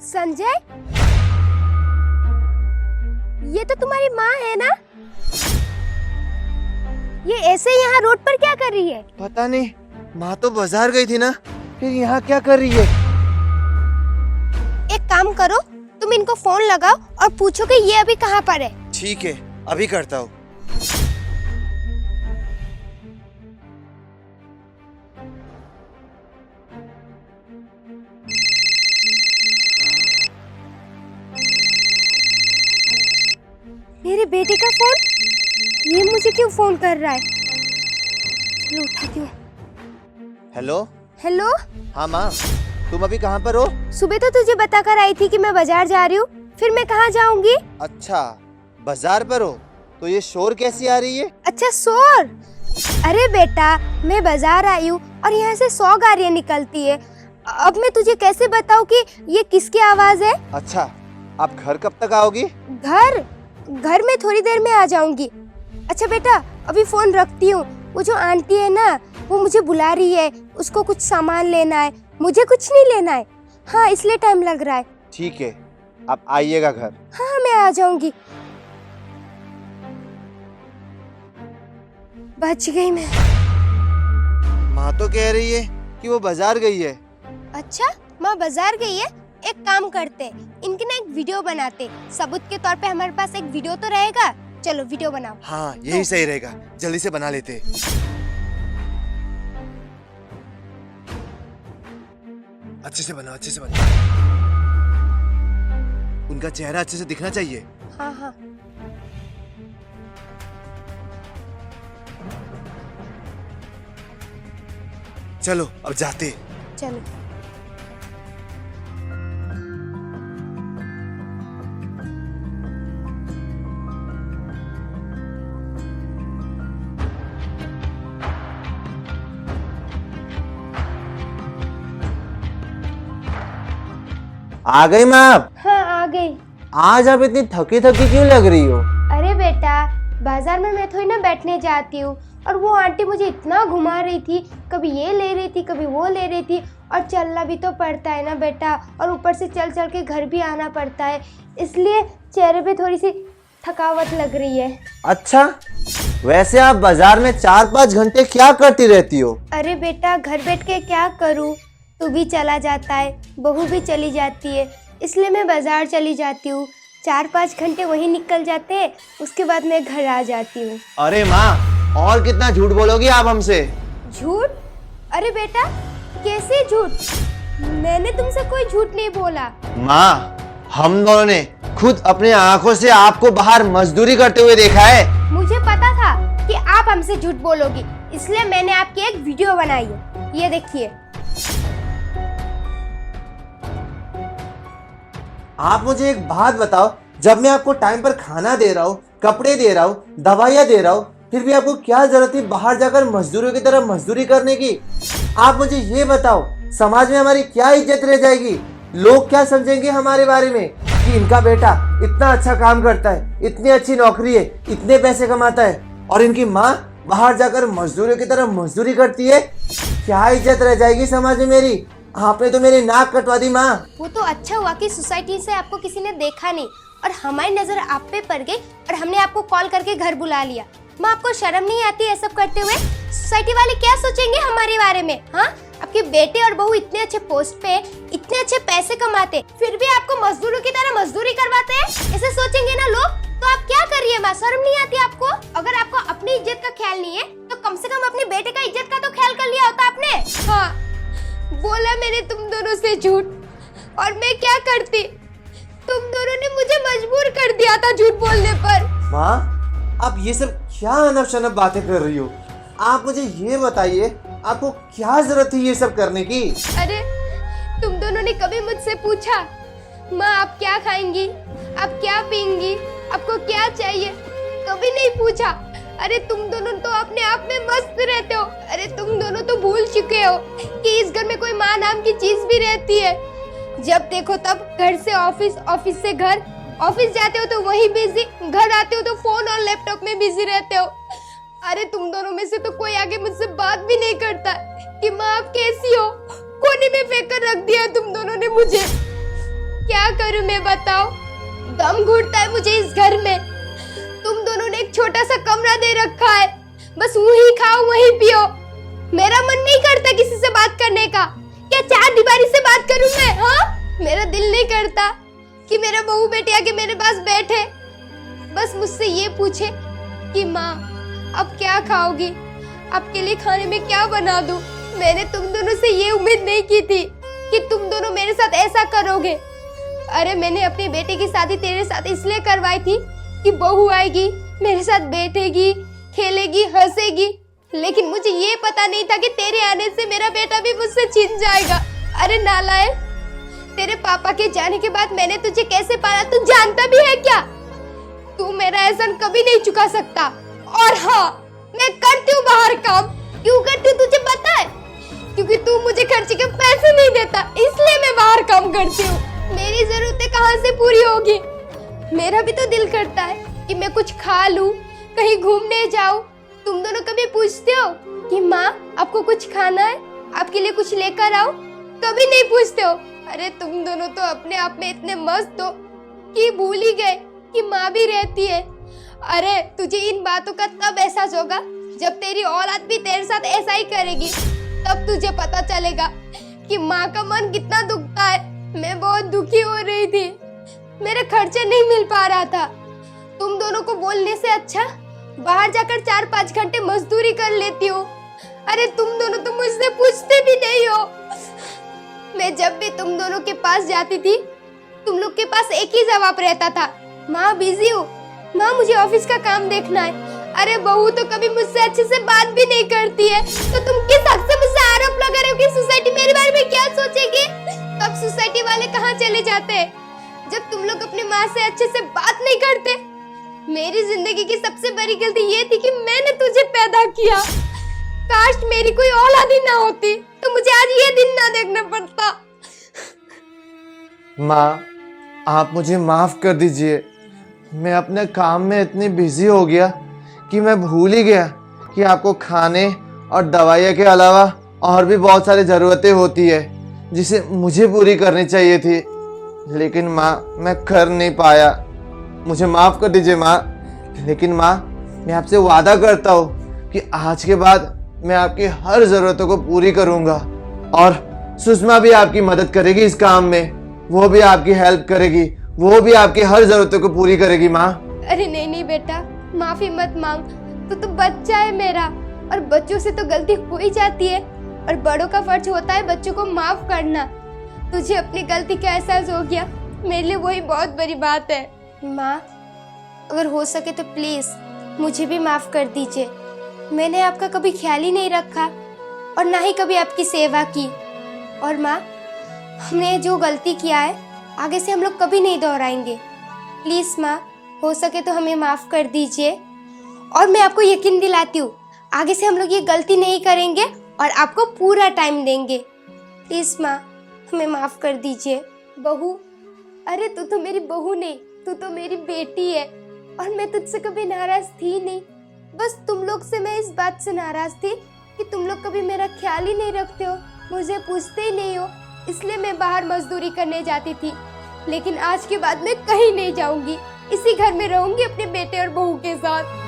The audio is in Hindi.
संजय, ये तो तुम्हारी माँ है ना? ये ऐसे यहाँ रोड पर क्या कर रही है? पता नहीं, माँ तो बाजार गई थी ना, फिर यहाँ क्या कर रही है? एक काम करो, तुम इनको फोन लगाओ और पूछो कि ये अभी कहाँ पर है। ठीक है, अभी करता हूँ। मेरे बेटे का फोन, ये मुझे क्यों फोन कर रहा है? चलो उठाती हूँ। हेलो। हेलो। हाँ माँ, तुम अभी कहाँ पर हो? सुबह तो तुझे बताकर आई थी कि मैं बाजार जा रही हूँ, फिर मैं कहाँ जाऊंगी? अच्छा, बाजार पर हो, तो ये शोर कैसी आ रही है? अच्छा, शोर। अरे बेटा, मैं बाजार आई हूँ और यहाँ से 100 गाड़ियाँ निकलती है। अब मैं तुझे कैसे बताऊँ कि ये किसकी आवाज है? अच्छा, आप घर कब तक आओगी? घर में थोड़ी देर में आ जाऊंगी। अच्छा बेटा, अभी फोन रखती हूँ। वो जो आंटी है ना, वो मुझे बुला रही है, उसको कुछ सामान लेना है, मुझे कुछ नहीं लेना है। हाँ, इसलिए टाइम लग रहा है। ठीक है, आप आइएगा घर। हाँ, मैं आ जाऊंगी। बच गई मैं। माँ तो कह रही है कि वो बाजार गई है। अच्छा, माँ बाजार गई है? एक काम करते, इनकी ना एक वीडियो बनाते, सबूत के तौर पे हमारे पास एक वीडियो तो रहेगा। चलो वीडियो बनाओ। हाँ, यही सही रहेगा, जल्दी से बना लेते। अच्छे से बनाओ, अच्छे से बनाओ। उनका चेहरा अच्छे से दिखना चाहिए। हाँ हाँ। चलो अब जाते। चलो। आ गई माँ आप? हाँ, आ गई। आज आप इतनी थकी थकी क्यों लग रही हो? अरे बेटा, बाजार में मैं थोड़ी ना बैठने जाती हूँ, और वो आंटी मुझे इतना घुमा रही थी, कभी ये ले रही थी, कभी वो ले रही थी, और चलना भी तो पड़ता है ना बेटा, और ऊपर से चल चल के घर भी आना पड़ता है, इसलिए चेहरे पे थोड़ी सी थकावट लग रही है। अच्छा, वैसे आप बाजार में 4-5 घंटे क्या करती रहती हो? अरे बेटा, घर बैठ के क्या करूँ, तू भी चला जाता है, बहू भी चली जाती है, इसलिए मैं बाजार चली जाती हूँ। 4-5 घंटे वहीं निकल जाते हैं, उसके बाद मैं घर आ जाती हूँ। अरे माँ, और कितना झूठ बोलोगी आप हमसे? झूठ? अरे बेटा, कैसे झूठ? मैंने तुमसे कोई झूठ नहीं बोला। माँ, हम दोनों ने खुद अपने आंखों से आपको बाहर मजदूरी करते हुए देखा है। मुझे पता था कि आप हमसे झूठ बोलोगी, इसलिए मैंने आपकी एक वीडियो बनाई है, ये देखिए। आप मुझे एक बात बताओ, जब मैं आपको टाइम पर खाना दे रहा हूँ, कपड़े दे रहा हूँ, दवाइयाँ दे रहा हूँ, फिर भी आपको क्या जरूरत थी बाहर जाकर मजदूरों की तरह मजदूरी करने की? आप मुझे ये बताओ, समाज में हमारी क्या इज्जत रह जाएगी? लोग क्या समझेंगे हमारे बारे में कि इनका बेटा इतना अच्छा काम करता है, इतनी अच्छी नौकरी है, इतने पैसे कमाता है, और इनकी माँ बाहर जाकर मजदूरों की तरह मजदूरी करती है? क्या इज्जत रह जाएगी समाज में मेरी? आपने तो मेरी नाक कटवा दी माँ। वो तो अच्छा हुआ कि सोसाइटी से आपको किसी ने देखा नहीं, और हमारी नजर आप पे पड़ गई, और हमने आपको कॉल करके घर बुला लिया। माँ, आपको शर्म नहीं आती है सब करते हुए? सोसाइटी वाले क्या सोचेंगे हमारे बारे में? हाँ, आपके बेटे और बहू इतने अच्छे पोस्ट पे, इतने अच्छे पैसे कमाते, फिर भी आपको मजदूरों की तरह मजदूरी करवाते हैं, ऐसे सोचेंगे ना लोग? तो आप क्या कर रही है माँ, शर्म नहीं आती आपको? अगर आपको अपनी इज्जत का ख्याल नहीं है, तो कम से कम अपने बेटे का इज्जत का तो ख्याल कर लिया होता आपने। हाँ, बोला मैंने तुम दोनों से झूठ, और मैं क्या करती? तुम दोनों ने मुझे मजबूर कर दिया था झूठ बोलने पर। माँ, आप ये सब क्या अनब शनब बातें कर रही हो? आप मुझे ये बताइए, आपको क्या जरूरत थी ये सब करने की? अरे, तुम दोनों ने कभी मुझसे पूछा, माँ आप क्या खाएंगी, आप क्या पीएंगी, आपको क्या चाहिए? कभी नहीं पूछा। अरे तुम दोनों तो अपने आप में मस्त रहते हो। अरे तुम दोनों तो भूल चुके हो कि इस घर में कोई माँ नाम की चीज भी रहती है। जब देखो तब घर से ऑफिस, ऑफिस से घर, ऑफिस जाते हो तो वहीं बिजी, घर आते हो तो फोन और लैपटॉप में बिजी रहते हो। अरे तुम दोनों में से तो कोई आगे मुझसे बात भी नहीं करता कि माँ आप कैसी हो। कोने में फेंक कर रख दिया तुम दोनों ने मुझे। क्या करूं मैं बताओ। दम घुटता है मुझे इस घर में। तुम दोनों ने एक छोटा सा कमरा दे रखा है, बस वहीं खाओ वहीं पियो। मेरा मन नहीं करता किसी से बात करने का। क्या चार दीवारी से बात करूं मैं? हाँ, मेरा दिल नहीं करता कि मेरा बहू बेटी आके मेरे पास बैठे, बस मुझसे ये पूछे कि माँ अब क्या खाओगी, आपके लिए खाने में क्या बना दूं। मैंने तुम दोनों से ये उम्मीद नहीं की थी कि तुम दोनों मेरे साथ ऐसा करोगे। अरे मैंने अपनी बेटी की शादी तेरे साथ इसलिए करवाई थी कि बहू आएगी, मेरे साथ बैठेगी, खेलेगी, हंसेगी, लेकिन मुझे ये पता नहीं था कि तेरे आने से मेरा बेटा भी मुझसे छिन जाएगा। अरे नालायक, तेरे पापा के जाने के बाद मैंने तुझे कैसे पाला तू जानता भी है क्या? तू मेरा एहसान कभी नहीं चुका सकता। और हाँ, मैं करती हूँ बाहर काम। क्यों करती हूँ तुझे पता है? क्योंकि तू मुझे खर्चे के पैसे नहीं देता, इसलिए मैं बाहर काम करती हूँ। मेरी जरूरतें कहाँ से पूरी होगी? मेरा भी तो दिल करता है कि मैं कुछ खा लूं, कहीं घूमने जाऊं। तुम दोनों कभी पूछते हो कि माँ आपको कुछ खाना है, आपके लिए कुछ लेकर आओ? कभी नहीं पूछते हो। अरे तुम दोनों तो अपने आप में इतने मस्त हो कि भूल ही गए कि माँ भी रहती है। अरे तुझे इन बातों का तब एहसास होगा जब तेरी औलाद भी तेरे साथ ऐसा ही करेगी, तब तुझे पता चलेगा कि माँ का मन कितना दुखता है। मैं बहुत दुखी हो रही थी, मेरा खर्चा नहीं मिल पा रहा था। तुम दोनों को बोलने से अच्छा बाहर जाकर 4-5 घंटे मजदूरी कर लेती हो। अरे तुम दोनों तो मुझसे पूछते भी नहीं हो। मैं जब भी तुम दोनों के पास जाती थी, तुम लोग के पास एक ही जवाब रहता था, माँ बिजी हूँ, माँ मुझे ऑफिस का काम देखना है। अरे बहू तो कभी मुझसे अच्छे से बात भी नहीं करती है, तो तुम किस हक से मुझसे आरोप लगा रहे हो कि सोसाइटी मेरे बारे में क्या सोचेगी? तब सोसाइटी वाले कहाँ चले जाते हैं जब तुम लोग अपनी माँ से अच्छे से बात नहीं करते। मेरी जिंदगी की सबसे बड़ी गलती ये थी कि मैंने तुझे पैदा किया। काश मेरी कोई औलाद ही ना होती तो मुझे आज ये दिन ना देखना पड़ता। माँ, आप मुझे माफ कर दीजिए। मैं अपने काम में इतनी बिजी हो गया कि मैं भूल ही गया कि आपको खाने और दवाइयों के अलावा और भी बहुत सारी ज़रूरतें होती है जिसे मुझे पूरी करनी चाहिए थी, लेकिन माँ मैं कर नहीं पाया। मुझे माफ़ कर दीजिए माँ। लेकिन माँ, मैं आपसे वादा करता हूँ कि आज के बाद मैं आपकी हर ज़रूरतों को पूरी करूँगा। और सुषमा भी आपकी मदद करेगी इस काम में, वो भी आपकी हेल्प करेगी, वो भी आपकी हर ज़रूरतों को पूरी करेगी माँ। अरे नहीं नहीं बेटा, माफी मत मांग। तो बच्चा है मेरा, और बच्चों से तो गलती हो ही जाती है, और बड़ों का फर्ज होता है बच्चों को माफ करना। तुझे अपनी गलती का एहसास हो गया, मेरे लिए वही बहुत बड़ी बात है। माँ, अगर हो सके तो प्लीज मुझे भी माफ कर दीजिए। मैंने आपका कभी ख्याल ही नहीं रखा और ना ही कभी आपकी सेवा की। और माँ, हमने जो गलती किया है आगे से हम लोग कभी नहीं दोहराएंगे। प्लीज माँ, हो सके तो हमें माफ कर दीजिए। और मैं आपको यकीन दिलाती हूँ आगे से हम लोग ये गलती नहीं करेंगे और आपको पूरा टाइम देंगे। प्लीज माँ, हमें माफ कर दीजिए। बहू, अरे तू तो मेरी बहू नहीं, तू तो मेरी बेटी है, और मैं तुझसे कभी नाराज थी नहीं। बस तुम लोग से मैं इस बात से नाराज थी कि तुम लोग कभी मेरा ख्याल ही नहीं रखते हो, मुझे पूछते ही नहीं हो, इसलिए मैं बाहर मजदूरी करने जाती थी। लेकिन आज के बाद मैं कहीं नहीं जाऊंगी, इसी घर में रहूंगी अपने बेटे और बहू के साथ।